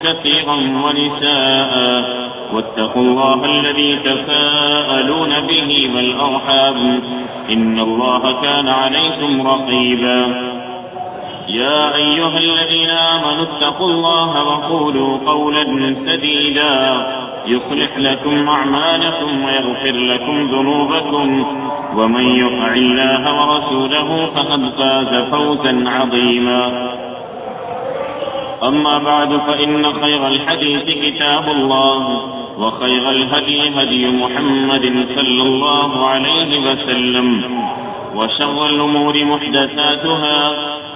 كثيرا ونساء واتقوا الله الذي تساءلون به والأرحام إن الله كان عليكم رقيبا يا أيها الذين آمنوا اتقوا الله وقولوا قولا سديدا يصلح لكم أعمالكم ويغفر لكم ذنوبكم ومن يطع الله ورسوله فقد فاز فوزا عظيما أما بعد فإن خير الحديث كتاب الله وخير الهدي هدي محمد صلى الله عليه وسلم وشر الأمور محدثاتها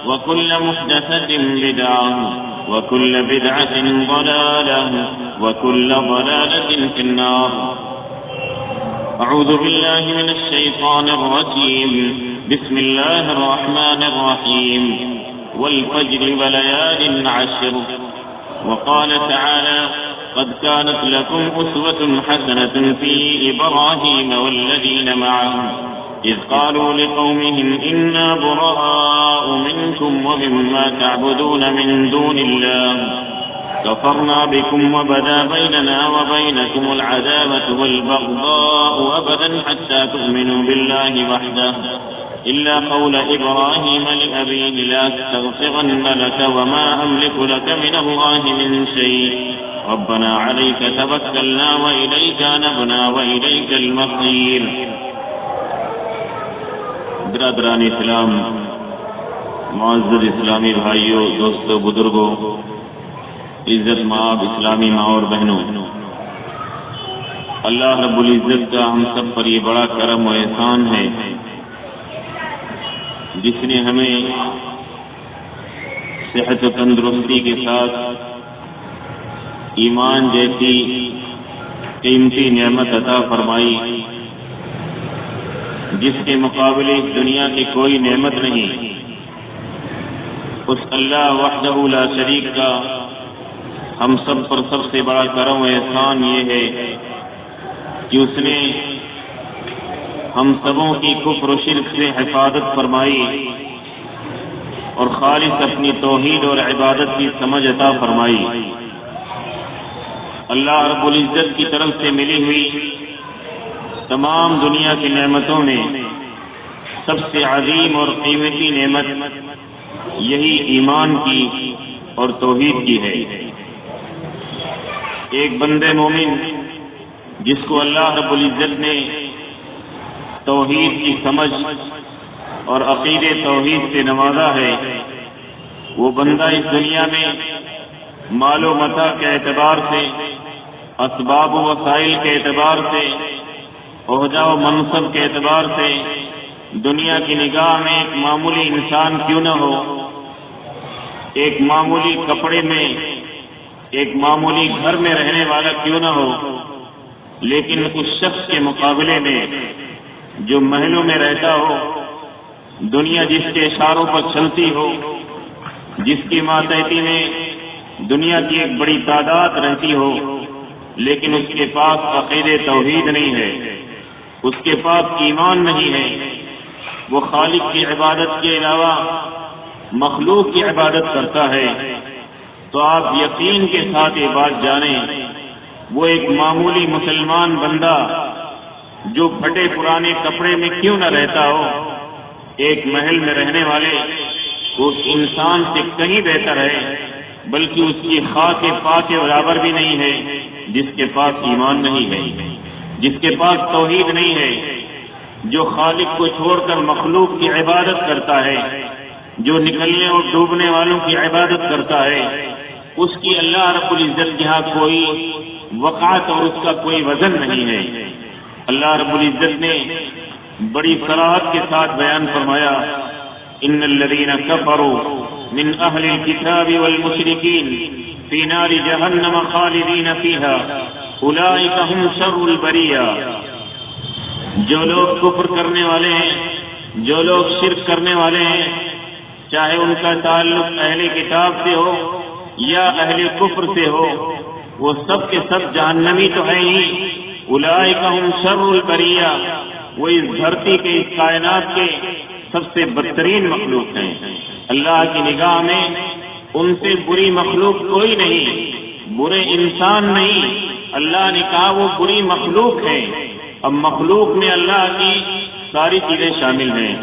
وكل محدثة بدعة وكل بدعة ضلالة وكل ضلالة في النار. أعوذ بالله من الشيطان الرجيم. بسم الله الرحمن الرحيم. والفجر وليال عشر. وقال تعالى: قد كانت لكم أسوة حسنة في إبراهيم والذين معه إذ قالوا لقومهم إنا براء منكم ومما تعبدون من دون الله كفرنا بكم وبدا بيننا وبينكم العداوة والبغضاء أبدا حتى تؤمنوا بالله وحده إلا قول إبراهيم لأبيه لأستغفرن لك وما أملك لك من الله من شيء ربنا عليك توكلنا وإليك أنبنا وإليك المصير. برادران اسلام، معزز اسلامی بھائیوں، دوستوں، بزرگوں، عزت مآب اسلامی ماں اور بہنوں، اللہ رب العزت کا ہم سب پر یہ بڑا کرم و احسان ہے جس نے ہمیں صحت و تندرستی کے ساتھ ایمان جیسی قیمتی نعمت عطا فرمائی جس کے مقابلے دنیا کی کوئی نعمت نہیں. اس اللہ وحدہ لا شریک کا ہم سب پر سب سے بڑا کرم و احسان یہ ہے کہ اس نے ہم سبوں کی کفر و شرک سے حفاظت فرمائی اور خالص اپنی توحید اور عبادت کی سمجھ عطا فرمائی. اللہ رب العزت کی طرف سے ملی ہوئی تمام دنیا کی نعمتوں میں سب سے عظیم اور قیمتی نعمت یہی ایمان کی اور توحید کی ہے. ایک بندے مومن جس کو اللہ رب العزت نے توحید کی سمجھ اور عقیدے توحید سے نوازا ہے، وہ بندہ اس دنیا میں مال و متاع کے اعتبار سے، اسباب و وسائل کے اعتبار سے، عہدہ و منصب کے اعتبار سے دنیا کی نگاہ میں ایک معمولی انسان کیوں نہ ہو، ایک معمولی کپڑے میں، ایک معمولی گھر میں رہنے والا کیوں نہ ہو، لیکن اس شخص کے مقابلے میں جو محلوں میں رہتا ہو، دنیا جس کے اشاروں پر چلتی ہو، جس کی ماتحتی میں دنیا کی ایک بڑی تعداد رہتی ہو، لیکن اس کے پاس عقیدہ توحید نہیں ہے، اس کے پاس ایمان نہیں ہے، وہ خالق کی عبادت کے علاوہ مخلوق کی عبادت کرتا ہے، تو آپ یقین کے ساتھ یہ بات جانیں وہ ایک معمولی مسلمان بندہ جو پھٹے پرانے کپڑے میں کیوں نہ رہتا ہو، ایک محل میں رہنے والے اس انسان سے کہیں بہتر ہے، بلکہ اس کی خاک پا کے برابر بھی نہیں ہے جس کے پاس ایمان نہیں ہے، جس کے پاس توحید نہیں ہے، جو خالق کو چھوڑ کر مخلوق کی عبادت کرتا ہے، جو نکلنے اور ڈوبنے والوں کی عبادت کرتا ہے، اس کی اللہ رب العزت کے ہاں کوئی وقعت اور اس کا کوئی وزن نہیں ہے. اللہ رب العزت نے بڑی صراحت کے ساتھ بیان فرمایا: ان الذين كفروا من اهل الكتاب والمشركين في نار جهنم خالدين فيها اولئك هم شر البرية. جو لوگ کفر کرنے والے ہیں، جو لوگ شرک کرنے والے ہیں، چاہے ان کا تعلق اہل کتاب سے ہو یا اہل کفر سے ہو، وہ سب کے سب جہنمی تو ہیں ہی. اولئک هم شر البریہ، وہ اس دھرتی کے، اس کائنات کے سب سے بدترین مخلوق ہیں. اللہ کی نگاہ میں ان سے بری مخلوق کوئی نہیں، برے انسان نہیں، اللہ نے کہا وہ بری مخلوق ہے۔ اب مخلوق میں اللہ کی ساری چیزیں شامل ہیں،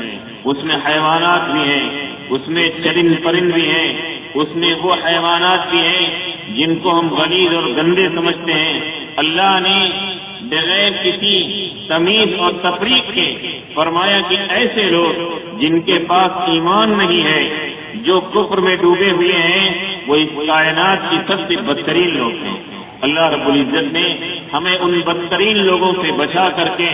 اس میں حیوانات بھی ہیں، اس میں چرند پرند بھی ہیں، اس میں وہ حیوانات بھی ہیں جن کو ہم غلیظ اور گندے سمجھتے ہیں۔ اللہ نے بغیر کسی تمیز اور تفریق کے فرمایا کہ ایسے لوگ جن کے پاس ایمان نہیں ہے، جو کفر میں ڈوبے ہوئے ہیں، وہ اس کائنات کی سب سے بدترین لوگ ہیں۔ اللہ رب العزت نے ہمیں ان بدترین لوگوں سے بچا کر کے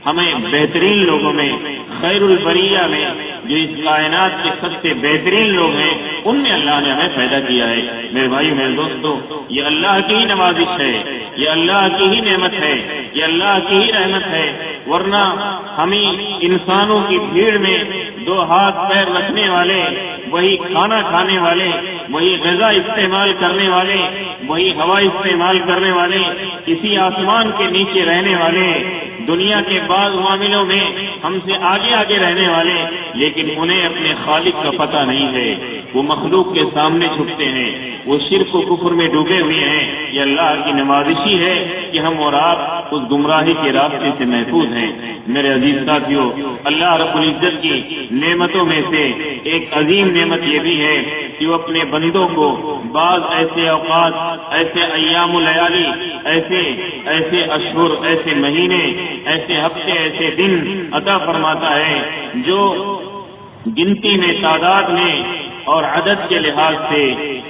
ہمیں بہترین لوگوں میں، خیر البریہ میں، جو اس کائنات کے سب سے بہترین لوگ ہیں، ان میں اللہ نے ہمیں پیدا کیا ہے۔ میرے بھائی میرے دوستو، یہ اللہ کی ہی نوازش ہے، یہ اللہ کی ہی نعمت ہے، یہ اللہ کی ہی رحمت ہے، ورنہ ہمیں انسانوں کی بھیڑ میں دو ہاتھ پیر رکھنے والے، وہی کھانا کھانے والے، وہی غذا استعمال کرنے والے، وہی ہوا استعمال کرنے والے، کسی آسمان کے نیچے رہنے والے، دنیا کے بعض معاملوں میں ہم سے آگے آگے رہنے والے، لیکن انہیں اپنے خالق کا پتہ نہیں ہے، وہ مخلوق کے سامنے جھکتے ہیں، وہ شرک و کفر میں ڈوبے ہوئے ہیں۔ یہ اللہ کی نوازشی ہے کہ ہم اور آپ اس گمراہی کے راستے سے محفوظ ہیں۔ میرے عزیز ساتھیو، اللہ رب العزت کی نعمتوں میں سے ایک عظیم نعمت یہ بھی ہے کہ وہ اپنے بندوں کو بعض ایسے اوقات، ایسے ایام و لیالی، ایسے اشہر، ایسے مہینے، ایسے ہفتے، ایسے دن عطا فرماتا ہے جو گنتی میں، تعداد میں اور عدد کے لحاظ سے،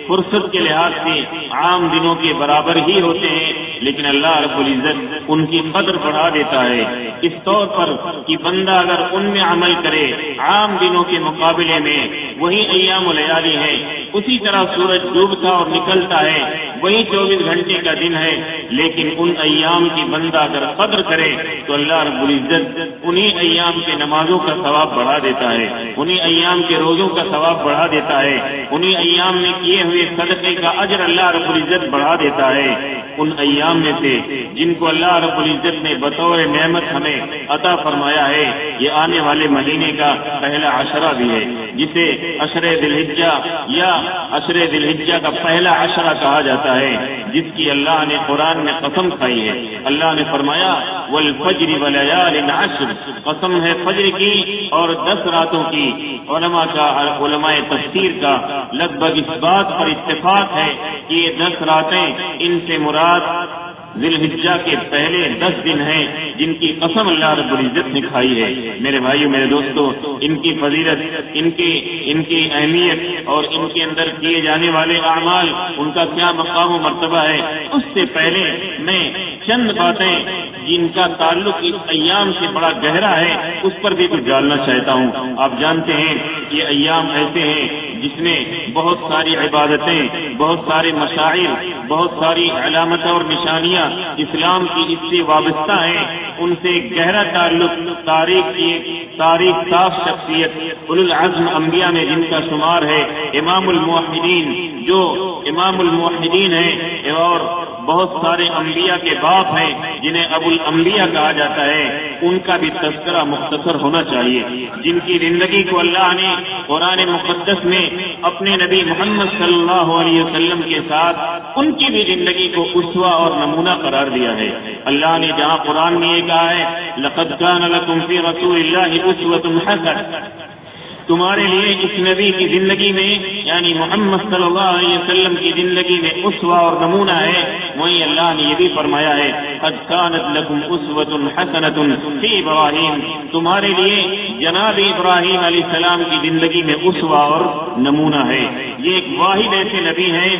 فرصت کے لحاظ سے عام دنوں کے برابر ہی ہوتے ہیں، لیکن اللہ رب العزت ان کی قدر بڑھا دیتا ہے اس طور پر کہ بندہ اگر ان میں عمل کرے عام دنوں کے مقابلے میں وہی ایام و لیالی ہے، اسی طرح سورج ڈوبتا اور نکلتا ہے، وہی 24 گھنٹے کا دن ہے، لیکن ان ایام کی بندہ اگر قدر کرے تو اللہ رب العزت انہی ایام کے نمازوں کا ثواب بڑھا دیتا ہے، انہی ایام کے روزوں کا ثواب بڑھا دیتا ہے، انہی ایام میں کیے ہوئے صدقے کا اجر اللہ رب العزت بڑھا دیتا ہے۔ ان ایام میں سے جن کو اللہ رب العزت نے بطور نعمت ہمیں عطا فرمایا ہے، یہ آنے والے مہینے کا پہلا عشرہ بھی ہے، جسے عشرہ ذی الحجہ یا عشرہ ذی الحجہ کا پہلا عشرہ کہا جاتا ہے، جس کی اللہ نے قرآن میں قسم کھائی ہے۔ اللہ نے فرمایا والفجر ولیال عشر، قسم ہے فجر کی اور 10 راتوں کی۔ علماء تفسیر کا لگ بھگ اس بات پر اتفاق ہے کہ یہ 10 راتیں، ان سے مراد ذی الحجہ کے پہلے 10 دن ہیں جن کی قسم اللہ رب العزت نے کھائی ہے۔ میرے بھائیو میرے دوستو، ان کی فضیلت، ان کی اہمیت اور ان کے اندر کیے جانے والے اعمال، ان کا کیا مقام و مرتبہ ہے، اس سے پہلے میں چند باتیں جن کا تعلق اس ایام سے بڑا گہرا ہے اس پر بھی کچھ ڈالنا چاہتا ہوں۔ آپ جانتے ہیں یہ ایام ایسے ہیں جس میں بہت ساری عبادتیں، بہت سارے مشاعر، بہت ساری علامتیں اور نشانیاں اسلام کی اس سے وابستہ ہیں، ان سے گہرا تعلق تاریخ صاف شخصیت اولو العزم انبیاء میں جن کا شمار ہے، امام الموحدین جو امام الموحدین ہیں، اور بہت سارے انبیاء کے باپ ہیں جنہیں ابو الانبیاء کہا جاتا ہے، ان کا بھی تذکرہ مختصر ہونا چاہیے، جن کی زندگی کو اللہ نے قرآن مقدس میں اپنے نبی محمد صلی اللہ علیہ وسلم کے ساتھ ان کی بھی زندگی کو اسوہ اور نمونہ قرار دیا ہے۔ اللہ نے جہاں قرآن میں یہ کہا ہے لقد کان لکم فی رسول اللہ اسوۃ حسنہ، تمہارے لیے اس نبی کی زندگی میں یعنی محمد صلی اللہ علیہ وسلم کی زندگی میں اسوہ اور نمونہ ہے، وہیں اللہ نے یہ بھی فرمایا ہے قد کانت لکم اسوۃ حسنۃ فی ابراہیم، تمہارے لیے جناب ابراہیم علیہ السلام کی زندگی میں اسوہ اور نمونہ ہے۔ یہ ایک واحد ایسے نبی ہیں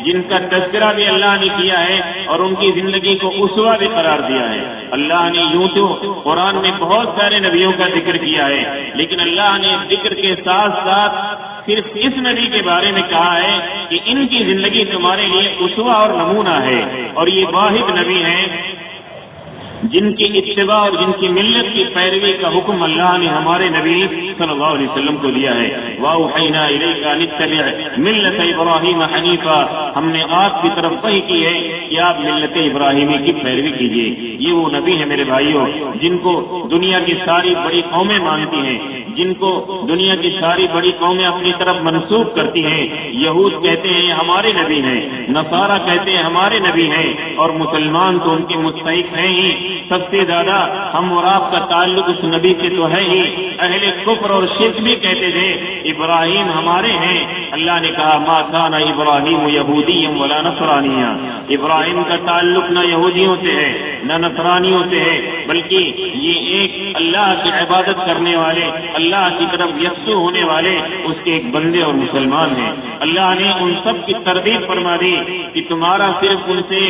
جن کا تذکرہ بھی اللہ نے کیا ہے اور ان کی زندگی کو اسوہ بھی قرار دیا ہے۔ اللہ نے یوں تو قرآن میں بہت سارے نبیوں کا ذکر کیا ہے، لیکن اللہ نے ذکر کے ساتھ ساتھ صرف اس نبی کے بارے میں کہا ہے کہ ان کی زندگی تمہارے لیے اسوہ اور نمونہ ہے، اور یہ واحد نبی ہیں جن کی اتباع اور جن کی ملت کی پیروی کا حکم اللہ نے ہمارے نبی صلی اللہ علیہ وسلم کو دیا ہے۔ وَأَوْحَيْنَا إِلَيْكَ أَنِ اتَّبِعْ مِلَّةَ إِبْرَاهِيمَ حَنِيفًا، ہم نے آپ کی طرف وحی کی ہے کہ آپ ملت ابراہیمی کی پیروی کیجیے۔ یہ وہ نبی ہے میرے بھائیوں جن کو دنیا کی ساری بڑی قومیں مانتی ہیں، جن کو دنیا کی ساری بڑی قومیں اپنی طرف منسوب کرتی ہیں۔ یہود کہتے ہیں ہمارے نبی ہیں، نصارہ کہتے ہیں ہمارے نبی ہیں، اور مسلمان تو ان کے مستحق ہیں ہی۔ سب سے زیادہ ہم اور آپ کا تعلق اس نبی سے تو ہے ہی۔ اہل کفر اور شرک بھی کہتے تھے ابراہیم ہمارے ہیں۔ اللہ نے کہا ما کان ابراہیم یہودیا ولا نصرانیا، ابراہیم کا تعلق نہ یہودیوں سے ہے نہ نصرانیوں سے ہے، بلکہ یہ ایک اللہ کی عبادت کرنے والے، اللہ کی طرف یکسو ہونے والے اس کے ایک بندے اور مسلمان ہیں۔ اللہ نے ان سب کی تردید فرما دی کہ تمہارا صرف ان سے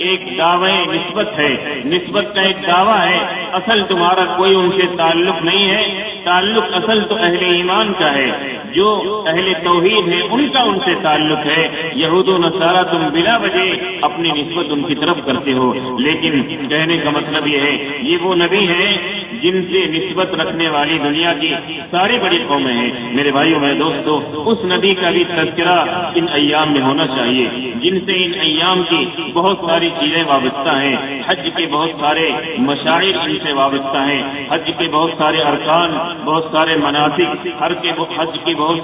ایک دعوی نسبت ہے، نسبت کا ایک دعویٰ ہے، اصل تمہارا کوئی ان سے تعلق نہیں ہے۔ تعلق اصل تو اہل ایمان کا ہے، جو اہل توحید ہے ان کا ان سے تعلق ہے۔ یہود و نصارہ تم بلا وجہ اپنی نسبت ان کی طرف کرتے ہو، لیکن کہنے کا مطلب یہ ہے یہ وہ نبی ہیں جن سے نسبت رکھنے والی دنیا کی ساری بڑی قومیں ہیں۔ میرے بھائیوں میرے دوستو، اس نبی کا بھی تذکرہ ان ایام میں ہونا چاہیے جن سے ان ایام کی بہت ساری چیزیں وابستہ ہیں۔ حج کے بہت سارے مشاعر ان سے وابستہ ہیں، حج کے بہت سارے ارکان، بہت سارے مناسک، حج کی بہت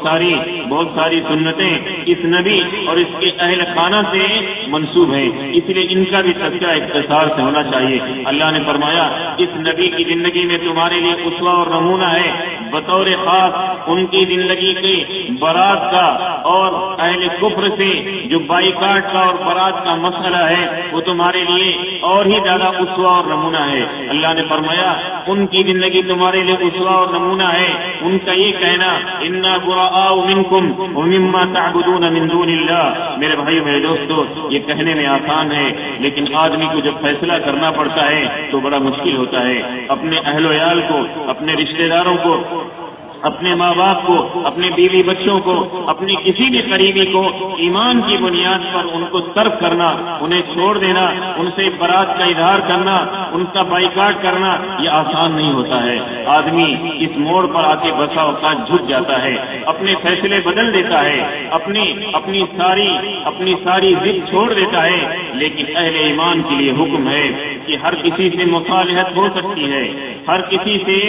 ساری سنتیں اس نبی اور اس کے اہل خانہ سے منسوب ہیں، اس لیے ان کا بھی تذکرہ اختصار سے ہونا چاہیے۔ اللہ نے فرمایا اس نبی کی زندگی میں تمہارے لیے اسوہ اور نمونہ ہے، بطور خاص ان کی زندگی کی برات کا اور اہل کفر سے جو بائیکاٹ کا اور برات کا مسئلہ ہے وہ تمہارے لیے اور ہی زیادہ اسوہ اور نمونہ ہے۔ اللہ نے فرمایا ان کی زندگی تمہارے لیے اسوہ اور نمونہ ہے، ان کا یہ کہنا انا براء منکم ومما تعبدون من دون اللہ۔ میرے بھائیو میرے دوستو، یہ کہنے میں آسان ہے لیکن آدمی کو جب فیصلہ کرنا پڑتا ہے تو بڑا مشکل ہوتا ہے۔ اپنے اہل و عیال کو، اپنے رشتہ داروں کو، اپنے ماں باپ کو، اپنے بیوی بچوں کو، اپنے کسی بھی قریبی کو ایمان کی بنیاد پر ان کو ترک کرنا، انہیں چھوڑ دینا، ان سے برات کا اظہار کرنا، ان کا بائیکاٹ کرنا، یہ آسان نہیں ہوتا ہے۔ آدمی اس موڑ پر آ کے بسا اوقات جھک جاتا ہے، اپنے فیصلے بدل دیتا ہے، اپنی ساری ضد چھوڑ دیتا ہے، لیکن اہل ایمان کے لیے حکم ہے کہ ہر کسی سے مصالحت ہو سکتی ہے، ہر کسی سے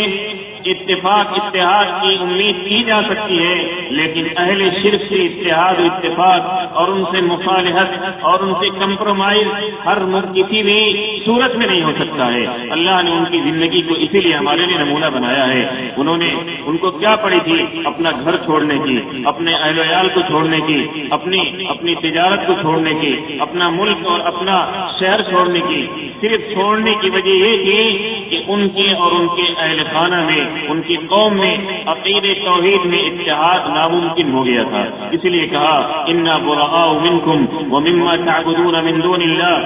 اتحاد کی امید کی جا سکتی ہے، لیکن اہل شرک سے اتحاد و اتفاق اور ان سے مصالحت اور ان سے کمپرومائز کسی بھی صورت میں نہیں ہو سکتا ہے۔ اللہ نے ان کی زندگی کو اسی لیے ہمارے لیے نمونہ بنایا ہے۔ ان کو کیا پڑی تھی؟ اپنا گھر چھوڑنے کی، اپنے اہل و عیال کو چھوڑنے کی، اپنی تجارت کو چھوڑنے کی، اپنا ملک اور اپنا شہر چھوڑنے کی، صرف چھوڑنے کی وجہ یہ تھی کہ ان کے اور ان کے اہل خانہ میں، ان کی قوم میں عقیدے توحید میں اتحاد ناممکن ہو گیا تھا۔ اس لیے کہا انا براء منکم ومما تعبدون من دون اللہ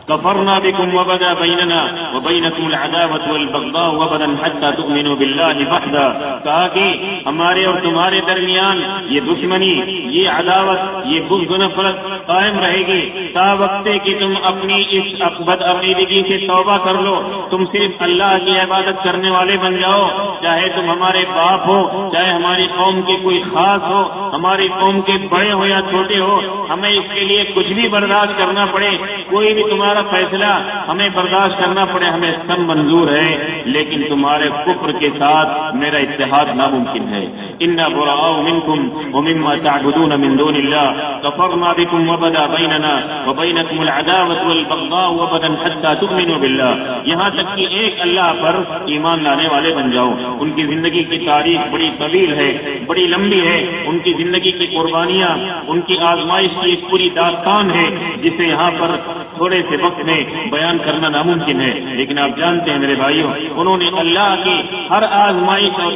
کفرنا بکم وبدا بیننا وبینکم العداوۃ والبغضاء وبدا حتى تؤمنوا باللہ وحدہ، کہا کہ ہمارے اور تمہارے درمیان یہ دشمنی، یہ عداوت، یہ بغض و نفرت قائم رہے گی تا وقت کہ تم اپنی اس بد عقیدگی سے توبہ کر لو، تم صرف اللہ کی عبادت کرنے والے بن جاؤ، چاہے تم ہمارے باپ ہو، چاہے ہماری قوم کے کوئی خاص ہو، ہماری قوم کے بڑے ہو یا چھوٹے ہو، ہمیں اس کے لیے کچھ بھی برداشت کرنا پڑے، کوئی بھی تمہارا فیصلہ ہمیں برداشت کرنا پڑے، ہمیں سب منظور ہے، لیکن تمہارے کفر کے ساتھ میرا اتحاد ناممکن ہے۔ انا براء منکم ومما تعبدون من دون اللہ کفرنا بکم وبدا بیننا وبینکم العداوۃ والبغضاء وبدا حتى تؤمنوا باللہ، یہاں تک کہ ایک اللہ پر ایمان لانے والے بن جاؤ۔ ان کی زندگی کی تاریخ بڑی طویل ہے، بڑی لمبی ہے، ان کی زندگی کی قربانیاں، ان کی آزمائش کی ایک پوری داستان ہے جسے یہاں پر تھوڑے سے وقت میں بیان کرنا ناممکن ہے، لیکن آپ جانتے ہیں میرے بھائیوں، انہوں نے اللہ کی ہر آزمائش اور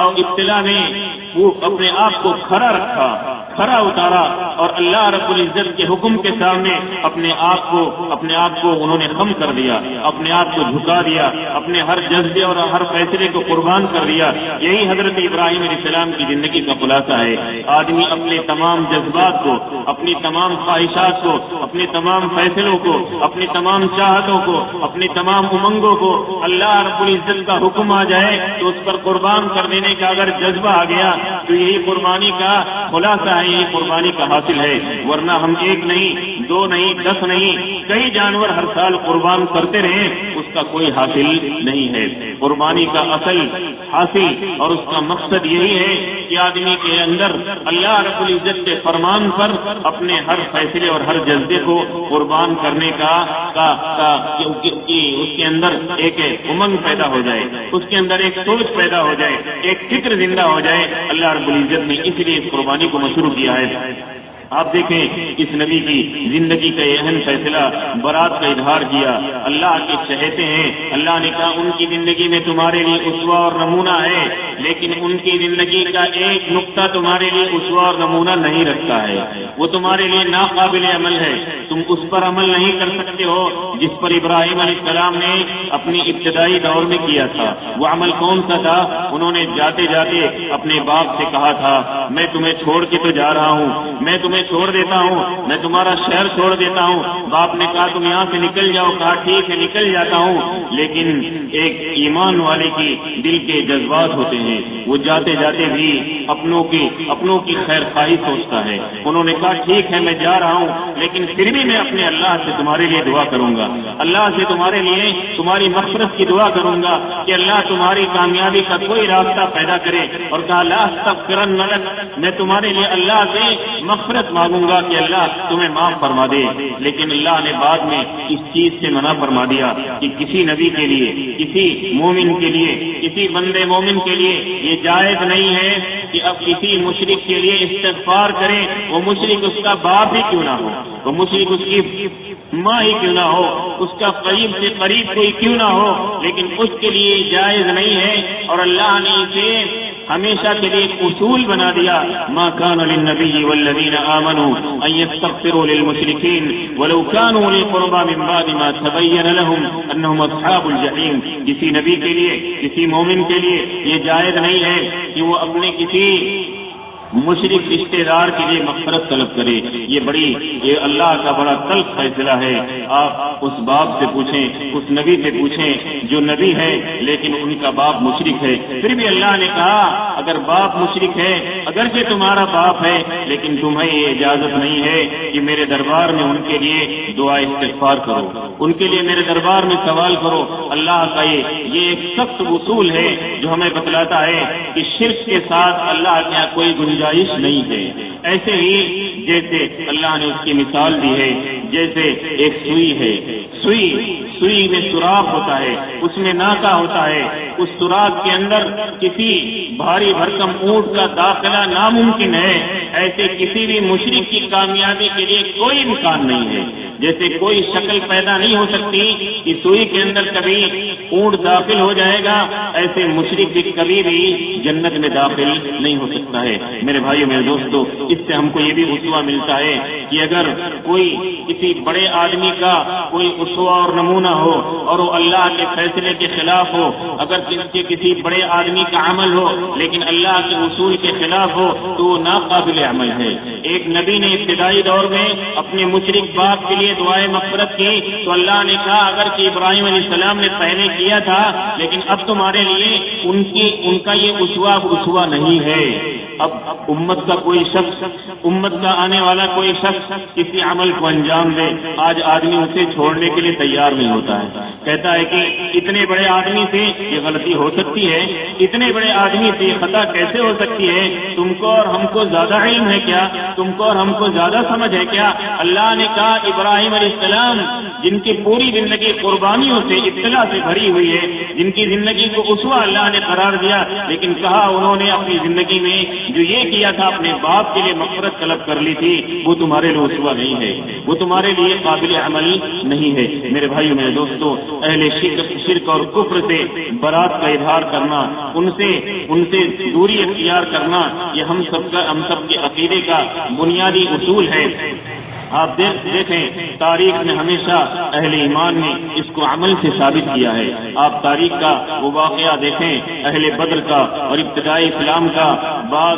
ابتلا میں وہ اپنے آپ کو کھڑا کھڑا اتارا اور اللہ رب العزت کے حکم کے سامنے اپنے آپ کو انہوں نے خم کر دیا، اپنے آپ کو جھکا دیا، اپنے ہر جذبے اور ہر فیصلے کو قربان کر دیا۔ یہی حضرت ابراہیم علیہ السلام کی زندگی کا خلاصہ ہے۔ آدمی اپنے تمام جذبات کو، اپنی تمام خواہشات کو، اپنے تمام فیصلوں کو، اپنی تمام چاہتوں کو، اپنی تمام امنگوں کو اللہ رب العزت کا حکم آ جائے تو اس پر قربان کر دینے کا اگر جذبہ آ گیا تو یہی قربانی کا خلاصہ ہے، یہی قربانی کا حاصل ہے۔ ورنہ ہم ایک نہیں، دو نہیں، 10 نہیں، کئی جانور ہر سال قربان کرتے رہیں، اس کا کوئی حاصل نہیں ہے۔ قربانی کا اصل حاصل اور اس کا مقصد یہی ہے کہ آدمی کے اندر اللہ رب العزت کے فرمان پر اپنے ہر فیصلے اور ہر جذبے کو قربان کرنے کا اس کے اندر ایک امنگ پیدا ہو جائے، اس کے اندر ایک سوچ پیدا ہو جائے، ایک فکر زندہ ہو جائے۔ اللہ رب العزت نے اس لیے اس قربانی کو مشروع کیا ہے۔ آپ دیکھیں اس نبی کی زندگی کا یہ اہم فیصلہ برات کا اظہار کیا۔ اللہ کے چہتے ہیں، اللہ نے کہا ان کی زندگی میں تمہارے لیے اسوہ اور نمونہ ہے، لیکن ان کی زندگی کا ایک نقطہ تمہارے لیے اسوہ اور نمونہ نہیں رکھتا ہے، وہ تمہارے لیے ناقابل عمل ہے، تم اس پر عمل نہیں کر سکتے ہو جس پر ابراہیم علیہ السلام نے اپنی ابتدائی دور میں کیا تھا۔ وہ عمل کون سا تھا؟ انہوں نے جاتے جاتے اپنے باپ سے کہا تھا میں تمہیں چھوڑ کے تو جا رہا ہوں، میں تمہیں چھوڑ دیتا ہوں، میں تمہارا شہر چھوڑ دیتا ہوں۔ باپ نے کہا تم یہاں سے نکل جاؤ، کہا ٹھیک ہے نکل جاتا ہوں۔ لیکن ایک ایمان والے کی دل کے جذبات ہوتے ہیں، وہ جاتے جاتے بھی اپنوں کی خیر خواہی سوچتا ہے۔ انہوں نے کہا ٹھیک ہے میں جا رہا ہوں، لیکن پھر بھی میں اپنے اللہ سے تمہارے لیے دعا کروں گا، اللہ سے تمہارے لیے تمہاری مغفرت کی دعا کروں گا کہ اللہ تمہاری کامیابی کا کوئی راستہ پیدا کرے۔ اور کہا لا استغفرن لک، میں تمہارے لیے اللہ سے مغفرت مانگوں گا کہ اللہ تمہیں معاف فرما دے۔ لیکن اللہ نے بعد میں اس چیز سے منع فرما دیا کہ کسی نبی کے لیے، کسی مومن کے لیے، کسی بندے مومن کے لیے یہ جائز نہیں ہے کہ اب کسی مشرک کے لیے استغفار کرے، وہ مشرک اس کا باپ ہی کیوں نہ ہو، وہ مشرک اس کی ماں ہی کیوں نہ ہو، اس کا قریب سے قریب کوئی کیوں نہ ہو، لیکن اس کے لیے جائز نہیں ہے۔ اور اللہ نے اسے ہمیشہ کے لیے ایک اصول بنا دیا، ما كان للنبي والذين آمنوا ان يستغفروا للمشركين ولو كانوا اولي قربى من بعد ما تبين لهم انهم اصحاب الجحيم۔ کسی نبی کے لیے، کسی مومن کے لیے یہ جائز نہیں ہے کہ وہ اپنے کسی مشرک رشتے دار کے لیے مغفرت طلب کرے۔ یہ اللہ کا بڑا تلخ فیصلہ ہے۔ آپ اس باپ سے پوچھیں، اس نبی سے پوچھیں جو نبی ہے لیکن ان کا باپ مشرک ہے، پھر بھی اللہ نے کہا اگر باپ مشرک ہے، اگرچہ تمہارا باپ ہے، لیکن تمہیں یہ اجازت نہیں ہے کہ میرے دربار میں ان کے لیے دعا استغفار کرو، ان کے لیے میرے دربار میں سوال کرو۔ اللہ کا یہ ایک سخت اصول ہے جو ہمیں بتلاتا ہے کہ شرک کے ساتھ اللہ کے یہاں کوئی گنجائش نہیں ہے۔ ایسے ہی جیسے اللہ نے اس کی مثال دی ہے، جیسے ایک سوئی ہے، سوئی میں سوراخ ہوتا ہے، اس میں ناکا ہوتا ہے، اس سوراخ کے اندر کسی بھاری بھرکم اونٹ کا داخلہ ناممکن ہے۔ ایسے کسی بھی مشرک کی کامیابی کے لیے کوئی امکان نہیں ہے، جیسے کوئی شکل پیدا نہیں ہو سکتی کہ سوئی کے اندر کبھی اونٹ داخل ہو جائے گا، ایسے مشرک بھی کبھی بھی جنت میں داخل نہیں ہو سکتا ہے۔ میرے بھائیو میرے دوستو، اس سے ہم کو یہ بھی اسوہ ملتا ہے کہ اگر کوئی کسی بڑے آدمی کا کوئی اسوہ اور نمونہ ہو اور وہ اللہ کے فیصلے کے خلاف ہو، اگر کسی بڑے آدمی کا عمل ہو لیکن اللہ کے اصول کے خلاف ہو تو وہ ناقابل عمل ہے۔ ایک نبی نے ابتدائی دور میں اپنے مشرک باپ کے لیے دعائے مغفرت کی تو اللہ نے کہا اگر کہ ابراہیم علیہ السلام نے پہلے کیا تھا لیکن اب تمہارے لیے ان کا یہ اسوہ نہیں ہے۔ اب امت کا کوئی شخص، امت کا آنے والا کوئی شخص کسی عمل کو انجام دے، آج آدمی اسے چھوڑنے کے لیے تیار نہیں ہوتا ہے، کہتا ہے کہ اتنے بڑے آدمی سے یہ غلطی ہو سکتی ہے، اتنے بڑے آدمی سے یہ خطا کیسے ہو سکتی ہے، تم کو اور ہم کو زیادہ علم ہے کیا، تم کو اور ہم کو زیادہ سمجھ ہے کیا؟ اللہ نے کہا ابراہیم علیہ السلام جن کی پوری زندگی قربانیوں سے اطلاع سے بھری ہوئی ہے، جن کی زندگی کو اسوہ اللہ نے قرار دیا، لیکن کہا انہوں نے اپنی زندگی میں جو یہ کیا تھا اپنے باپ کے لیے مغفرت طلب کر لی تھی، وہ تمہارے لیے اسوہ نہیں ہے، وہ تمہارے لیے قابل عمل نہیں ہے۔ میرے بھائیو میرے دوستو، اہل شرک اور کفر سے برات کا اظہار کرنا، ان سے دوری اختیار کرنا، یہ ہم سب کے عقیدے کا بنیادی اصول ہے۔ آپ دیکھیں تاریخ میں ہمیشہ اہل ایمان نے اس کو عمل سے ثابت کیا ہے۔ آپ تاریخ کا وہ واقعہ دیکھیں اہل بدر کا اور ابتدائی اسلام کا، بعد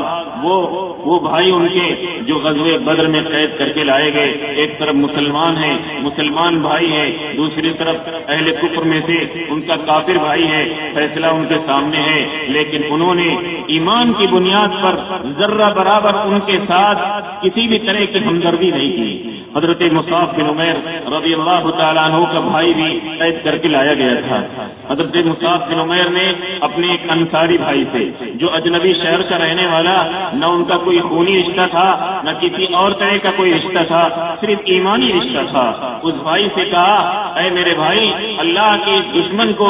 وہ بھائی ان کے جو غزوہ بدر میں قید کر کے لائے گئے، ایک طرف مسلمان بھائی ہے، دوسری طرف اہل کفر میں سے ان کا کافر بھائی ہے، فیصلہ ان کے سامنے ہے، لیکن انہوں نے ایمان کی بنیاد پر ذرہ برابر ان کے ساتھ کسی بھی طرح کی ہمدردی نہیں کی۔ حضرت مصعب بن عمیر رضی اللہ تعالیٰ عنہ کا بھائی بھی قید کر کے لایا گیا تھا۔ حضرت مصعب بن عمیر نے اپنے ایک انصاری بھائی سے، جو اجنبی شہر کا رہنے والا، نہ ان کا کوئی خونی رشتہ تھا نہ کسی اور طرح کا کوئی رشتہ تھا، صرف ایمانی رشتہ تھا، اس بھائی سے کہا اے میرے بھائی، اللہ کے دشمن کو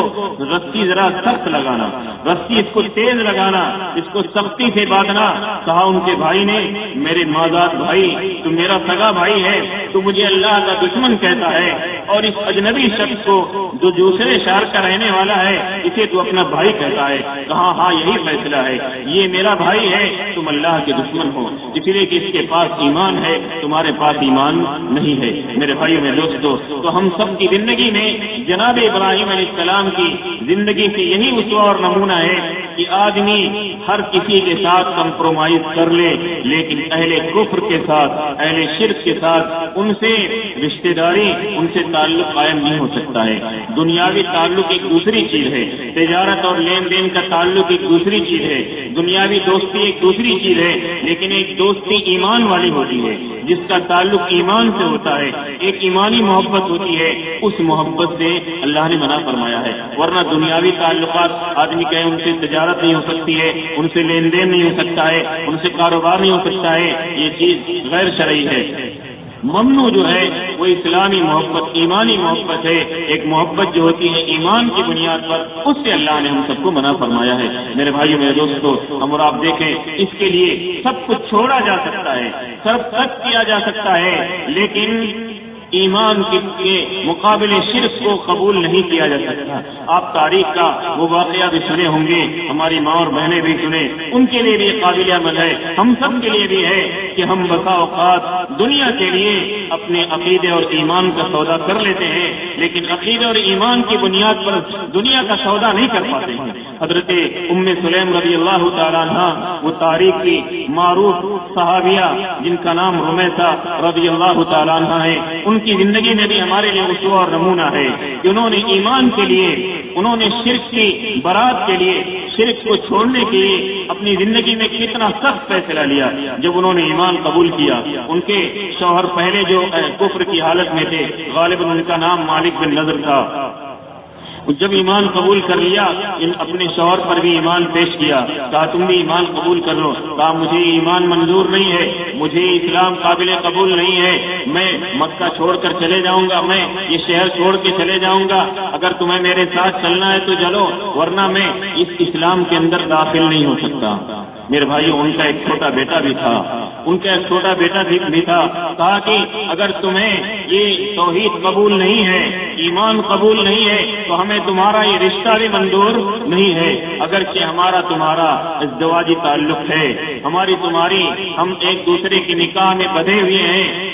رسی ذرا سخت لگانا، رسی اس کو تیز لگانا، اس کو سختی سے باندھنا۔ کہا ان کے بھائی نے میرے مادات بھائی، تو میرا سگا بھائی ہے، تو مجھے اللہ کا دشمن کہتا ہے، اور اس اجنبی شخص کو جو دوسرے شہر کا رہنے والا ہے اسے تو اپنا بھائی کہتا ہے۔ کہا ہاں یہی فیصلہ ہے، یہ میرا بھائی ہے، تم اللہ کے دشمن ہو، اس لیے کہ اس کے پاس ایمان ہے، تمہارے پاس ایمان نہیں ہے۔ میرے بھائیوں میں دوستو، تو ہم سب کی زندگی میں جناب ابراہیم علیہ السلام کی زندگی سے یہی اسوہ اور نمونہ ہے کہ آدمی ہر کسی کے ساتھ کمپرومائز کر لے، لیکن اہل کفر کے ساتھ، اہل شرک کے ساتھ ان سے رشتہ داری، ان سے تعلق قائم نہیں ہو سکتا ہے۔ دنیاوی تعلق ایک دوسری چیز ہے، تجارت اور لین دین کا تعلق ایک دوسری چیز ہے، دنیاوی دوستی ایک دوسری چیز ہے، لیکن ایک دوستی ایمان والی ہوتی ہے جس کا تعلق ایمان سے ہوتا ہے، ایک ایمانی محبت ہوتی ہے، اس محبت سے اللہ نے منع فرمایا ہے۔ ورنہ دنیاوی تعلقات آدمی کہے ان سے تجارت نہیں ہو سکتی ہے، ان سے لین دین نہیں ہو سکتا ہے، ان سے کاروبار نہیں ہو سکتا ہے، یہ چیز غیر شرعی ہے۔ ممنوع جو ہے وہ اسلامی محبت، ایمانی محبت ہے، ایک محبت جو ہوتی ہے ایمان کی بنیاد پر، اس سے اللہ نے ہم سب کو منع فرمایا ہے۔ میرے بھائیو میرے دوستو، ہم اور آپ دیکھیں اس کے لیے سب کچھ چھوڑا جا سکتا ہے، سب ترک کیا جا سکتا ہے، لیکن ایمان کے مقابلے شرک کو قبول نہیں کیا جا سکتا۔ آپ تاریخ کا وہ واقعہ بھی سنے ہوں گے، ہماری ماں اور بہنیں بھی سنے، ان کے لیے بھی قابل عمل ہے، ہم سب کے لیے بھی ہے کہ ہم بسا اوقات دنیا کے لیے اپنے عقیدے اور ایمان کا سودا کر لیتے ہیں، لیکن عقیدے اور ایمان کی بنیاد پر دنیا کا سودا نہیں کر پاتے ہیں۔ حضرت ام سلیم رضی اللہ تعالیٰ عنہ، وہ تاریخ کی معروف صحابیہ جن کا نام رمیثہ رضی اللہ تعالیٰ عنہ ہے، ان کی زندگی میں بھی ہمارے لیے اسوہ اور نمونہ ہے کہ انہوں نے ایمان کے لیے، انہوں نے شرک کی برات کے لیے، شرک کو چھوڑنے کے لیے اپنی زندگی میں کتنا سخت فیصلہ لیا۔ جب انہوں نے ایمان قبول کیا، ان کے شوہر پہلے جو کفر کی حالت میں تھے، غالباً ان کا نام مالک بن نضر تھا، جب ایمان قبول کر لیا، اپنے شوہر پر بھی ایمان پیش کیا، کہا تم بھی ایمان قبول کر لو، کہا مجھے ایمان منظور نہیں ہے، مجھے اسلام قابل قبول نہیں ہے، میں مکہ چھوڑ کر چلے جاؤں گا، میں یہ شہر چھوڑ کے چلے جاؤں گا، اگر تمہیں میرے ساتھ چلنا ہے تو چلو، ورنہ میں اس اسلام کے اندر داخل نہیں ہو سکتا۔ میرے بھائیو، ان کا ایک چھوٹا بیٹا بھی تھا، کہا کہ اگر تمہیں یہ توحید قبول نہیں ہے، ایمان قبول نہیں ہے، تو ہمیں تمہارا یہ رشتہ بھی منظور نہیں ہے، اگرچہ ہمارا تمہارا ازدواجی تعلق ہے، ہم ایک دوسرے کے نکاح میں بندھے ہوئے ہیں،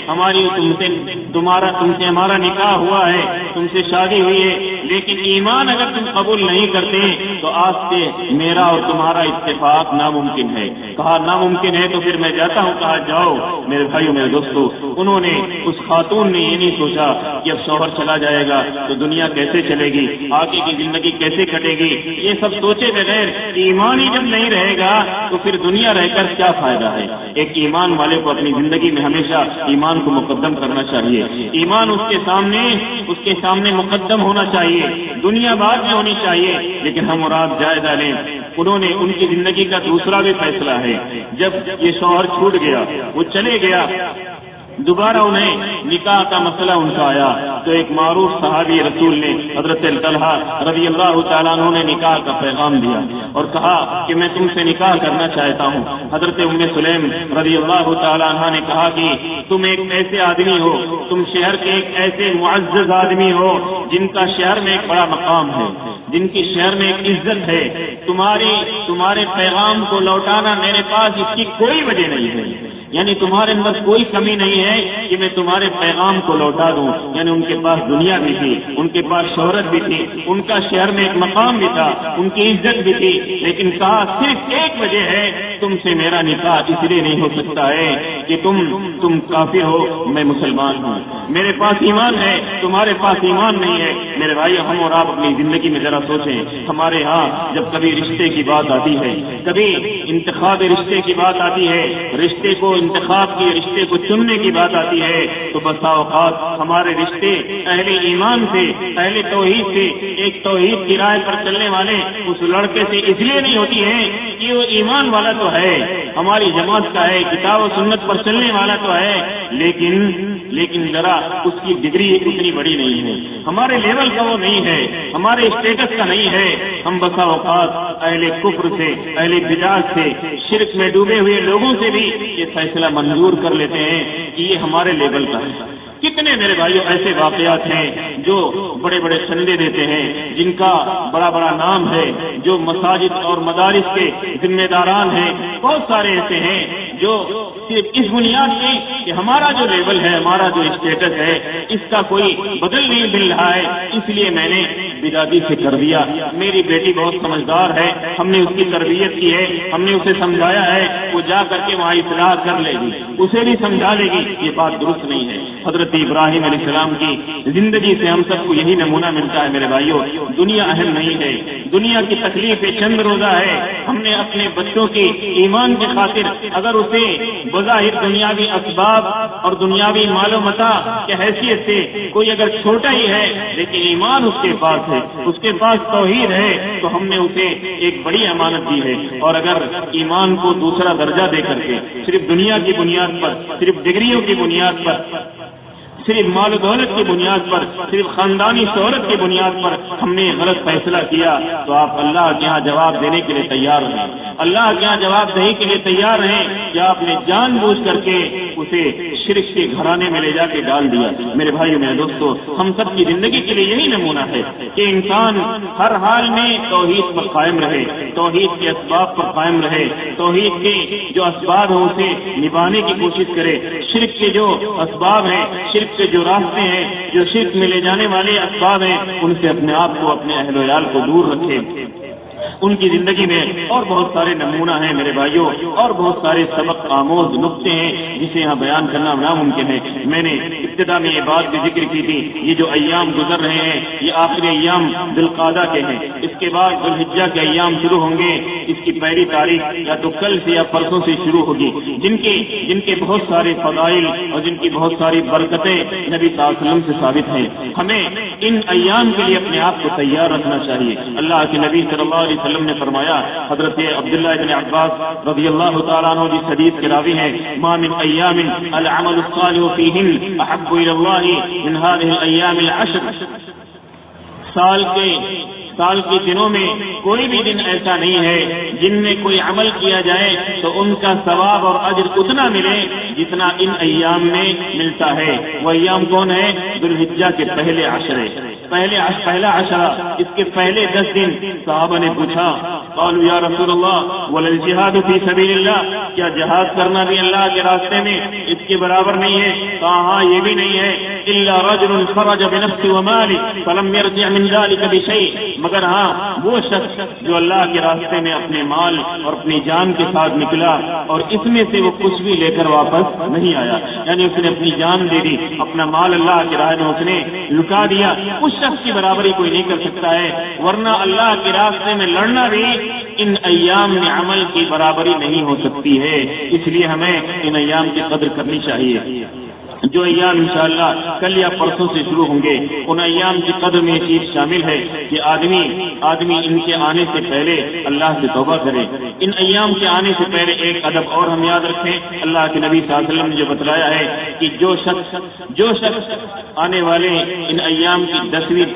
تم سے ہمارا نکاح ہوا ہے، تم سے شادی ہوئی ہے، لیکن ایمان اگر تم قبول نہیں کرتے تو آج سے میرا اور تمہارا اتفاق ناممکن ہے۔ کہا ناممکن ہے تو پھر میں جاتا ہوں، کہا جاؤ۔ میرے بھائیو میرے دوستو، انہوں نے، اس خاتون نے یہ نہیں سوچا کہ اب شوہر چلا جائے گا تو دنیا کیسے چلے گی، آگے کی زندگی کیسے کٹے گی، یہ سب سوچے بغیر ایمان ہی جب نہیں رہے گا تو پھر دنیا رہ کر کیا فائدہ ہے۔ ایک ایمان والے کو اپنی زندگی میں ہمیشہ ایمان کو مقدم کرنا چاہیے، ایمان اس کے سامنے مقدم ہونا چاہیے، دنیا بعد میں ہونی چاہیے۔ لیکن ہم اور آپ جائزہ لیں، انہوں نے، ان کی زندگی کا دوسرا بھی فیصلہ ہے، جب یہ شوہر چھوٹ گیا، وہ چلے گیا، دوبارہ انہیں نکاح کا مسئلہ ان کا آیا تو ایک معروف صحابی رسول نے حضرت طلحہ رضی اللہ تعالیٰ عنہ نے نکاح کا پیغام دیا اور کہا کہ میں تم سے نکاح کرنا چاہتا ہوں۔ حضرت ام سلیم رضی اللہ تعالیٰ عنہ نے کہا کہ تم ایک ایسے آدمی ہو، تم شہر کے ایک ایسے معزز آدمی ہو جن کا شہر میں ایک بڑا مقام ہے، جن کی شہر میں ایک عزت ہے، تمہارے پیغام کو لوٹانا میرے پاس اس کی کوئی وجہ نہیں ہے، یعنی تمہارے اندر کوئی کمی نہیں ہے کہ میں تمہارے پیغام کو لوٹا دوں۔ یعنی ان کے پاس دنیا بھی تھی، ان کے پاس شہرت بھی تھی، ان کا شہر میں ایک مقام بھی تھا، ان کی عزت بھی تھی، لیکن کہا صرف ایک وجہ ہے، تم سے میرا نکاح اس لیے نہیں ہو سکتا ہے کہ تم کافر ہو، میں مسلمان ہوں، میرے پاس ایمان ہے، تمہارے پاس ایمان نہیں ہے۔ میرے بھائی، ہم اور آپ اپنی زندگی میں ذرا سوچیں، ہمارے ہاں جب کبھی رشتے کی بات آتی ہے، کبھی انتخاب رشتے کی بات آتی ہے، رشتے کو انتخاب کی، رشتے کو چننے کی بات آتی ہے، تو بسا اوقات ہمارے رشتے اہل ایمان سے، اہل توحید سے، ایک توحید کی راہ پر چلنے والے اس لڑکے سے اس لیے نہیں ہوتی ہے کہ وہ ایمان والا تو ہے، ہماری جماعت کا ہے، کتاب و سنت پر چلنے والا تو ہے، لیکن ذرا اس کی ڈگری اتنی بڑی نہیں ہے، ہمارے لیول کا وہ نہیں ہے، ہمارے اسٹیٹس کا نہیں ہے۔ ہم بسا اوقات اہل کفر سے، اہل بدعت سے، شرک میں ڈوبے ہوئے لوگوں سے بھی یہ فیصلہ منظور کر لیتے ہیں کہ یہ ہمارے لیول کا ہے۔ کتنے میرے بھائیوں ایسے واقعات ہیں جو بڑے بڑے چندے دیتے ہیں، جن کا بڑا بڑا نام ہے، جو مساجد اور مدارس کے ذمہ داران ہیں، بہت سارے ایسے ہیں جو صرف اس بنیاد سے کہ ہمارا جو لیول ہے، ہمارا جو اسٹیٹس ہے، اس کا کوئی بدل نہیں مل رہا ہے، اس لیے میں نے بدعتی سے کر دیا۔ میری بیٹی بہت سمجھدار ہے، ہم نے اس کی تربیت کی ہے، ہم نے اسے سمجھایا ہے، وہ جا کر کے وہاں اصلاح کر لے گی، اسے بھی سمجھا لے گی، یہ بات درست نہیں ہے۔ حضرت ابراہیم علیہ السلام کی زندگی سے ہم سب کو یہی نمونہ ملتا ہے۔ میرے بھائیوں، دنیا اہم نہیں ہے، دنیا کی تکلیف چند روزہ ہے۔ ہم نے اپنے بچوں کے ایمان کی خاطر اگر اسے بظاہر دنیاوی اسباب اور دنیاوی مال و متاع کی حیثیت سے کوئی اگر چھوٹا ہی ہے، لیکن ایمان اس کے پاس ہے، اس کے پاس توحید ہے، تو ہم نے اسے ایک بڑی امانت دی ہے۔ اور اگر ایمان کو دوسرا درجہ دے کر کے صرف دنیا کی بنیاد پر، صرف ڈگریوں کی بنیاد پر، صرف مال و دولت کی بنیاد پر، صرف خاندانی شہرت کی بنیاد پر ہم نے غلط فیصلہ کیا، تو آپ اللہ کے یہاں جواب دینے کے لیے تیار رہیں، اللہ کے یہاں جواب دہی کے لیے تیار رہیں کہ آپ نے جان بوجھ کر کے اسے شرک کے گھرانے میں لے جا کے ڈال دیا۔ میرے بھائیو، میرے دوستو، ہم سب کی زندگی کے لیے یہی نمونہ ہے کہ انسان ہر حال میں توحید پر قائم رہے، توحید کے اسباب پر قائم رہے، توحید کے جو اسباب ہیں اسے نبھانے کی کوشش کرے، شرک کے جو اسباب ہیں، شرک کے جو راستے ہیں، جو شرک میں لے جانے والے اسباب ہیں، ان سے اپنے آپ کو، اپنے اہل و عیال کو دور رکھے۔ ان کی زندگی میں اور بہت سارے نمونہ ہیں میرے بھائیوں، اور بہت سارے سبق آموز نقطے ہیں جسے یہاں بیان کرنا ناممکن ہے۔ میں نے ابتدا میں یہ بات بھی ذکر کی تھی، یہ جو ایام گزر رہے ہیں یہ آخری ایام ذی القعدہ کے ہیں، اس کے بعد ذی الحجہ کے ایام شروع ہوں گے، اس کی پہلی تاریخ یا تو کل سے یا پرسوں سے شروع ہوگی، جن کے بہت سارے فضائل اور جن کی بہت ساری برکتیں نبی صلی اللہ علیہ وسلم سے ثابت ہیں۔ ہمیں ان ایام کے لیے اپنے آپ کو تیار رکھنا چاہیے۔ اللہ کے نبی صلی اللہ علیہ وسلم نے فرمایا، حضرت عبداللہ ابن عباس رضی اللہ تعالیٰ عنہ جس حدیث کے راوی ہیں، ما من ایام العمل الصالح فیہن احب الی اللہ من هذه الایام العشر، سال کے دنوں میں کوئی بھی دن ایسا نہیں ہے جن میں کوئی عمل کیا جائے تو ان کا ثواب اور اجر اتنا ملے جتنا ان ایام میں ملتا ہے۔ وہ ایام کون ہے؟ ذی الحجہ کے پہلے عشرے، پہلا عشرہ، اس کے پہلے 10 دن۔ صحابہ نے پوچھا، قالوا یا رسول اللہ وللجہاد فی سبیل اللہ، کیا جہاد کرنا بھی اللہ کے راستے میں اس کے برابر نہیں ہے؟ کہا ہاں، یہ بھی نہیں ہے، الا رجل خرج بنفس ومال فلم يرجع من ذلك بشيء، مگر ہاں وہ شخص جو اللہ کے راستے میں اپنے مال اور اپنی جان کے ساتھ نکلا اور اس میں سے وہ کچھ بھی لے کر واپس نہیں آیا، یعنی اس نے اپنی جان دے دی، اپنا مال اللہ کے راہ میں اس نے لٹا دیا، اس شخص کی برابری کوئی نہیں کر سکتا ہے۔ ورنہ اللہ کے راستے میں لڑنا بھی ان ایام میں عمل کی برابری نہیں ہو سکتی ہے، اس لیے ہمیں ان ایام کی قدر کرنی چاہیے۔ جو ایام انشاءاللہ کل یا پرسوں سے شروع ہوں گے، ان ایام کی قدر میں چیز شامل ہے کہ آدمی ان کے آنے سے پہلے اللہ سے توبہ کرے۔ ان ایام کے آنے سے پہلے ایک ادب اور ہم یاد رکھیں، اللہ کے نبی صلی اللہ علیہ وسلم نے جو بتلایا ہے کہ جو شخص آنے والے ان ایام کی 10ویں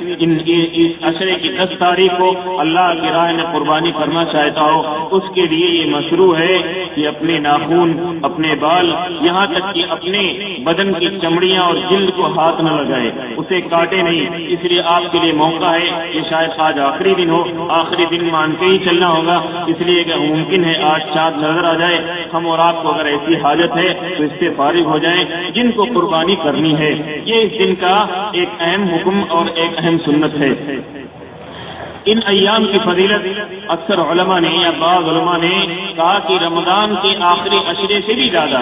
عشرے کی 10 تاریخ کو اللہ کی راہ میں قربانی کرنا چاہتا ہو، اس کے لیے یہ مشروع ہے کہ اپنے ناخن، اپنے بال، یہاں تک کہ اپنے بدن کی چمڑیاں اور جلد کو ہاتھ نہ لگائے، اسے کاٹے نہیں۔ اس لیے آپ کے لیے موقع ہے کہ شاید آج آخری دن ہو، آخری دن مان کے ہی چلنا ہوگا، اس لیے کہ ممکن ہے آج چاند نظر آ جائے۔ ہم اور آپ کو اگر ایسی حاجت ہے تو اس سے فارغ ہو جائیں۔ جن کو قربانی کرنی ہے، یہ اس دن کا ایک اہم حکم اور ایک اہم سنت ہے۔ ان ایام کی فضیلت اکثر علماء نے یا بعض علماء نے کہا کہ رمضان کے آخری عشرے سے بھی زیادہ،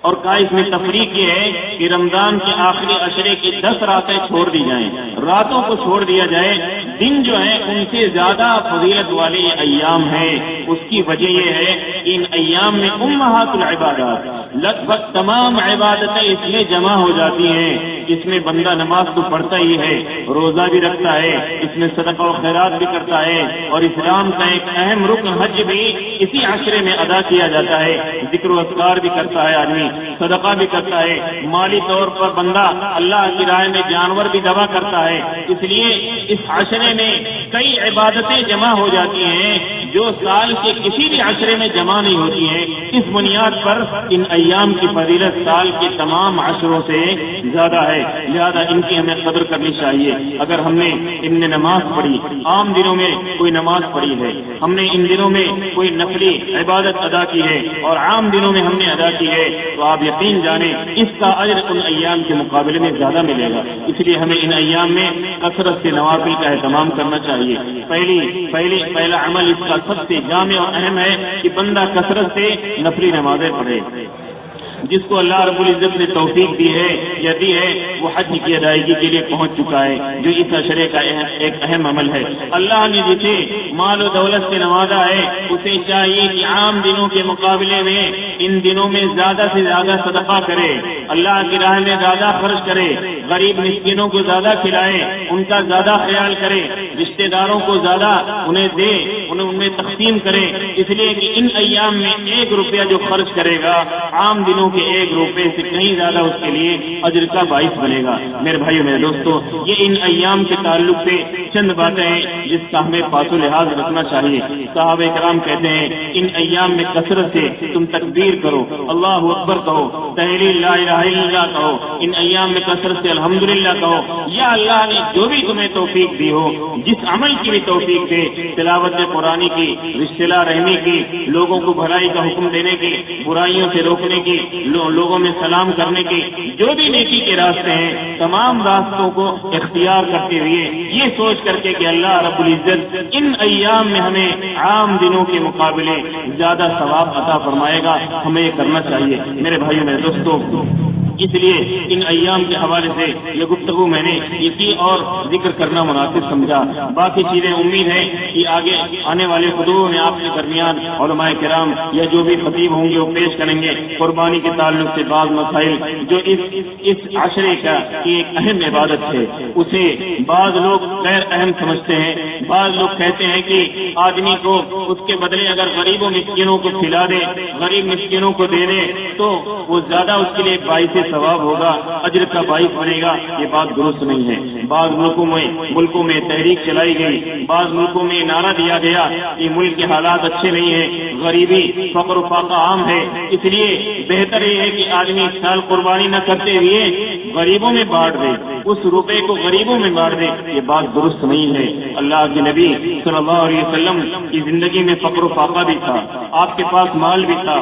اور کہا اس میں تفریق یہ ہے کہ رمضان کے آخری عشرے کی 10 راتیں چھوڑ دی جائیں، راتوں کو چھوڑ دیا جائے، دن جو ہیں ان سے زیادہ فضیلت والے یہ ایام ہیں۔ اس کی وجہ یہ ہے کہ ان ایام میں امہات العبادات، لگ بھگ تمام عبادتیں اس میں جمع ہو جاتی ہیں۔ اس میں بندہ نماز تو پڑھتا ہی ہے، روزہ بھی رکھتا ہے، اس میں صدقہ و خیرات بھی کرتا ہے، اور اسلام کا ایک اہم رکن حج بھی اسی عشرے میں ادا کیا جاتا ہے۔ ذکر و اذکار بھی کرتا ہے آدمی، صدقہ بھی کرتا ہے، مالی طور پر بندہ اللہ کی راہ میں جانور بھی ذبح کرتا ہے۔ اس لیے اس عشرے میں کئی عبادتیں جمع ہو جاتی ہیں جو سال کے کسی بھی عشرے میں جمع نہیں ہوتی ہیں۔ اس بنیاد پر ان ایام کی فضیلت سال کے تمام عشروں سے زیادہ ہے، لہذا ان کی ہمیں قدر کرنی چاہیے۔ اگر ہم نے ان میں نماز پڑھی، عام دنوں میں کوئی نماز پڑھی ہے، ہم نے ان دنوں میں کوئی نفلی عبادت ادا کی ہے اور عام دنوں میں ہم نے ادا کی ہے، تو آپ یقین جانیں اس کا اجر ان ایام کے مقابلے میں زیادہ ملے گا۔ اس لیے ہمیں ان ایام میں کثرت سے نوافل کا اہتمام کرنا چاہیے۔ پہلا عمل اس کا سب سے جامع اور اہم ہے کہ بندہ کثرت سے نفلی نمازیں پڑھے۔ جس کو اللہ رب العزت نے توفیق دی ہے یا دی ہے، وہ حج کی ادائیگی کے لیے پہنچ چکا ہے، جو اس عشرے کا ایک اہم عمل ہے۔ اللہ نے جسے مال و دولت سے نوازا ہے، اسے چاہیے کہ عام دنوں کے مقابلے میں ان دنوں میں زیادہ سے زیادہ صدقہ کرے، اللہ کی راہ میں زیادہ خرچ کرے، غریب مسکینوں کو زیادہ کھلائے، ان کا زیادہ خیال کرے، رشتہ داروں کو زیادہ انہیں دے، ان میں تقسیم کرے، اس لیے کہ ان ایام میں 1 روپیہ جو خرچ کرے گا عام دنوں کے 1 روپے سے کہیں زیادہ اس کے لیے اجر کا باعث بنے گا۔ میرے بھائیو میرے دوستو، یہ ان ایام کے تعلق سے چند باتیں ہیں جس کا ہمیں پاس و لحاظ رکھنا چاہیے۔ صحابہ کرام کہتے ہیں ان ایام میں کثرت سے تم تکبیر کرو، اللہ اکبر کہو، تحلیل لا الہ الا اللہ کہو، ان ایام میں کثرت سے الحمدللہ کہو، یا اللہ نے جو بھی تمہیں توفیق دی ہو، جس عمل کی بھی توفیق دے، تلاوت قرآن کی، رشتہ رحمی کی، لوگوں کو بھلائی کا حکم دینے کی، برائیوں سے روکنے کی، لوگوں میں سلام کرنے کی، جو بھی نیکی کے راستے ہیں، تمام راستوں کو اختیار کرتے ہوئے یہ سوچ کر کے کہ اللہ رب العزت ان ایام میں ہمیں عام دنوں کے مقابلے زیادہ ثواب عطا فرمائے گا، ہمیں یہ کرنا چاہیے۔ میرے بھائیوں میرے دوستوں، اس لیے ان ایام کے حوالے سے یہ گفتگو میں نے اسی اور ذکر کرنا مناسب سمجھا۔ باقی چیزیں امید ہے کہ آگے آنے والے خطبوں میں آپ کے درمیان علماء کرام یا جو بھی خطیب ہوں گے وہ پیش کریں گے قربانی کے تعلق سے بعض مسائل جو اس عشرے کا ایک اہم عبادت ہے، اسے بعض لوگ غیر اہم سمجھتے ہیں۔ بعض لوگ کہتے ہیں کہ آدمی کو اس کے بدلے اگر غریب و مسکینوں کو کھلا دے، غریب مسکینوں کو دے دے تو وہ زیادہ اس کے لیے باعث ثواب ہوگا، اجر کا باعث بنے گا۔ یہ بات درست نہیں ہے۔ بعض ملکوں میں تحریک چلائی گئی، بعض ملکوں میں نعرہ دیا گیا کہ ملک کے حالات اچھے نہیں ہیں، غریبی فقر و فاقہ عام ہے، اس لیے بہتر یہ ہے کہ آدمی اس سال قربانی نہ کرتے ہوئے غریبوں میں بانٹ دے، اس روپے کو غریبوں میں بانٹ دے۔ یہ بات درست نہیں ہے۔ اللہ کے نبی صلی اللہ علیہ وسلم کی زندگی میں فقر و فاقہ بھی تھا، آپ کے پاس مال بھی تھا،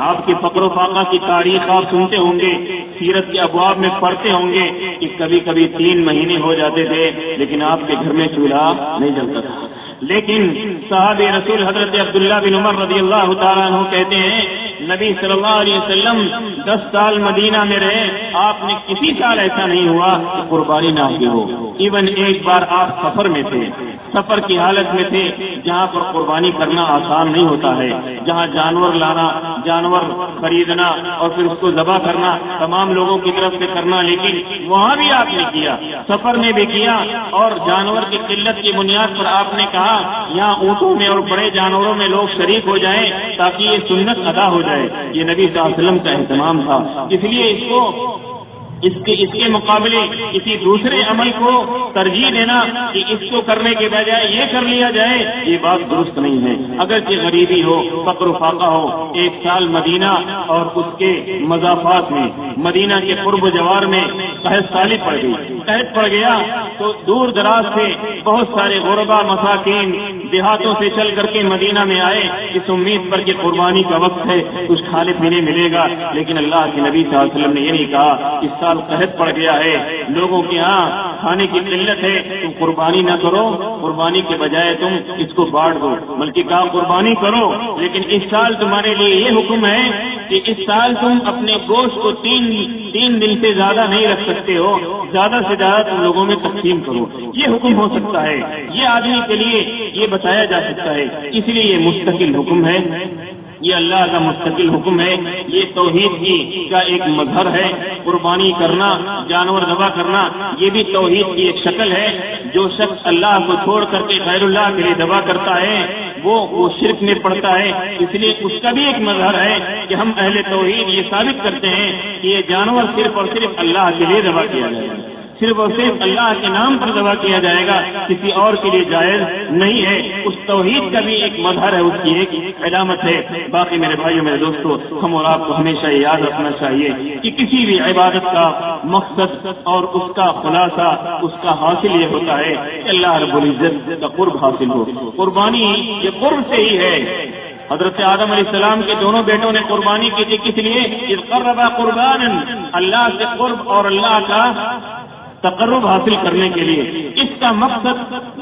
آپ کے فقر و فاقہ کی تاریخ آپ سنتے ہوں گے، سیرت کے ابواب میں پڑھتے ہوں گے کہ کبھی کبھی 3 مہینے ہو جاتے تھے لیکن آپ کے گھر میں چولہا نہیں جلتا تھا۔ لیکن صحابہ رسول حضرت عبداللہ بن عمر رضی اللہ تعالیٰ عنہ کہتے ہیں نبی صلی اللہ علیہ وسلم 10 سال مدینہ میں رہے، آپ نے کسی سال ایسا نہیں ہوا کہ قربانی نہ کی ہو۔ ایون ایک بار آپ سفر میں تھے، سفر کی حالت میں تھے جہاں پر قربانی کرنا آسان نہیں ہوتا ہے، جہاں جانور لانا، جانور خریدنا اور پھر اس کو ذبح کرنا تمام لوگوں کی طرف سے کرنا، لیکن وہاں بھی آپ نے کیا، سفر میں بھی کیا، اور جانور کی قلت کی بنیاد پر آپ نے کہا یہاں اونٹوں میں اور بڑے جانوروں میں لوگ شریک ہو جائیں تاکہ یہ سنت ادا ہو جائے۔ یہ نبی صلی اللہ علیہ وسلم کا اہتمام تھا، اس لیے اس کے مقابلے کسی دوسرے عمل کو ترجیح دینا کہ اس کو کرنے کے بجائے یہ کر لیا جائے، یہ بات درست نہیں ہے۔ اگرچہ غریبی ہو، فقر و فاقہ ہو، ایک سال مدینہ اور اس کے مضافات میں، مدینہ کے قرب و جوار میں قحط سالی پڑ گئی، قحط پڑ گیا تو دور دراز سے بہت سارے غربا مساکین دیہاتوں سے چل کر کے مدینہ میں آئے اس امید پر کہ قربانی کا وقت ہے، کچھ کھانے پینے ملے گا، لیکن اللہ کے نبی صلی اللہ علیہ وسلم نے یہ نہیں کہا اس سال قحط پڑ گیا ہے، لوگوں کے ہاں کھانے کی قلت ہے، تم قربانی نہ کرو، قربانی کے بجائے تم اس کو بانٹ دو، بلکہ کہا قربانی کرو، لیکن اس سال تمہارے لیے یہ حکم ہے کہ اس سال تم اپنے گوشت کو تین دن سے زیادہ نہیں رکھ سکتے ہو، زیادہ سے زیادہ تم لوگوں میں تقسیم کرو۔ یہ حکم ہو سکتا ہے، یہ آدمی کے لیے یہ بتایا جا سکتا ہے، اس لیے یہ مستقل حکم ہے، یہ اللہ کا مستقل حکم ہے، یہ توحید کی کا ایک مظہر ہے۔ قربانی کرنا، جانور ذبح کرنا، یہ بھی توحید کی ایک شکل ہے۔ جو شخص اللہ کو چھوڑ کر کے غیر اللہ کے لیے ذبح کرتا ہے وہ شرک میں پڑتا ہے، اس لیے اس کا بھی ایک مظہر ہے کہ ہم اہل توحید یہ ثابت کرتے ہیں کہ یہ جانور صرف اور صرف اللہ کے لیے ذبح کیا جائے گا، صرف اور صرف اللہ کے نام پر ذبح کیا جائے گا، کسی اور کے لیے جائز نہیں ہے۔ اس توحید کا بھی ایک مظہر ہے، اس کی ایک علامت ہے۔ باقی میرے بھائیوں میرے دوستوں، ہم اور آپ کو ہمیشہ یہ یاد رکھنا چاہیے کہ کسی بھی عبادت کا مقصد اور اس کا خلاصہ، اس کا حاصل یہ ہوتا ہے کہ اللہ رب العزت کا قرب حاصل ہو۔ قربانی یہ قرب سے ہی ہے۔ حضرت آدم علیہ السلام کے دونوں بیٹوں نے قربانی کی تھی، کس لیے؟ اذ قربا قربانا، اللہ سے قرب اور اللہ کا تقرب حاصل کرنے کے لیے۔ اس کا مقصد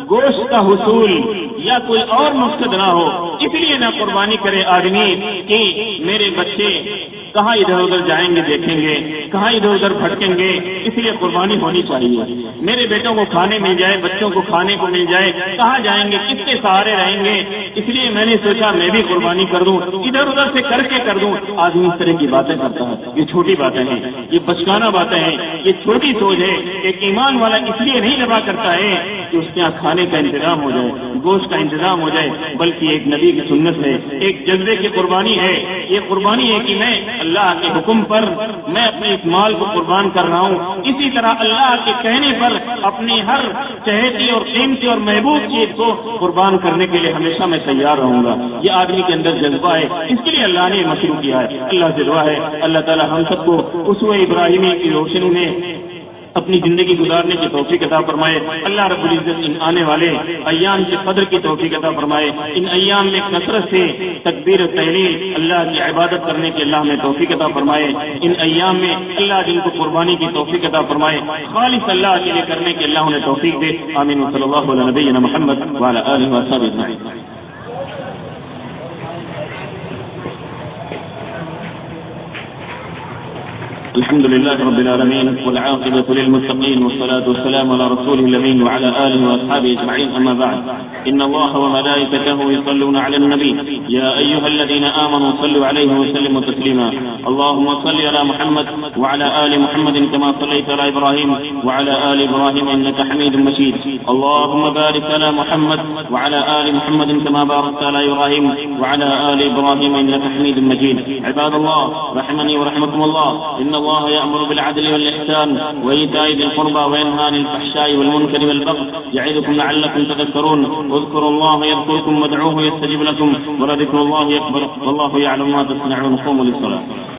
گوشت کا حصول یا کوئی اور مقصد نہ ہو، اس لیے نہ قربانی کرے آدمی کہ میرے بچے کہاں ادھر ادھر جائیں گے دیکھیں گے، کہاں ادھر ادھر بھٹکیں گے، اس لیے قربانی ہونی چاہیے۔ میرے بیٹوں کو کھانے مل جائے، بچوں کو کھانے کو مل جائے، کہاں جائیں گے، کس کے سہارے رہیں گے، اس لیے میں نے سوچا میں بھی قربانی کر دوں، ادھر ادھر سے کر کے کر دوں۔ آدمی اس طرح کی باتیں کرتا ہے، یہ چھوٹی باتیں ہیں، یہ بچکانہ باتیں ہیں، یہ چھوٹی سوچ ہے۔ ایک ایمان والا اس لیے نہیں ذبح کرتا ہے کہ اس کے یہاں کھانے کا انتظام ہو جائے، گوشت کا انتظام ہو جائے، بلکہ ایک نبی کی سنت ہے، ایک جذبے کی قربانی ہے۔ یہ قربانی ہے کہ میں اللہ کے حکم پر میں اپنے اس مال کو قربان کر رہا ہوں، اسی طرح اللہ کے کہنے پر اپنی ہر چہیتی اور قیمتی اور محبوب چیز کو قربان کرنے کے لیے ہمیشہ میں تیار رہوں گا۔ یہ آدمی کے اندر جذبہ ہے، اس کے لیے اللہ نے مشروع کیا ہے۔ اللہ سے دعا ہے اللہ تعالی ہم سب کو اسوہ ابراہیمی کی روشنی میں اپنی زندگی گزارنے کی توفیق عطا فرمائے۔ اللہ رب العزت ان آنے والے ایام کی قدر کی توفیق عطا فرمائے۔ ان ایام میں کثرت سے تکبیر و تحلیل اللہ کی عبادت کرنے کی اللہ ہمیں توفیق عطا فرمائے۔ ان ایام میں اللہ جن کو قربانی کی توفیق عطا فرمائے، خالص اللہ کے لیے کرنے کی اللہ انہیں توفیق دے۔ آمین صلی اللہ علیہ نبینا محمد وعلی آلہ وصحبہ اجمعین۔ الحمد لله رب العالمين والعاقبة للمتقين والصلاة والسلام على رسوله الأمين وعلى آله وأصحابه أجمعين، أما بعد، إن الله وملائكته يصلون على النبي يا أيها الذين آمنوا صلوا عليه وسلموا تسليما. اللهم صل على محمد وعلى آل محمد كما صليت على إبراهيم وعلى آل إبراهيم إنك حميد مجيد. اللهم بارك على محمد وعلى آل محمد كما باركت على إبراهيم وعلى آل إبراهيم إنك حميد مجيد. عباد الله رحمني ورحمكم الله، إن الله يأمر بالعدل والإحسان وإيتاء ذي القربى وينهى عن الفحشاء والمنكر والبغي يعظكم لعلكم تذكرون. اذكروا الله يذكركم وادعوه يستجب لكم ولذكر الله أكبر والله يعلم ما تصنعون. قوموا للصلاة.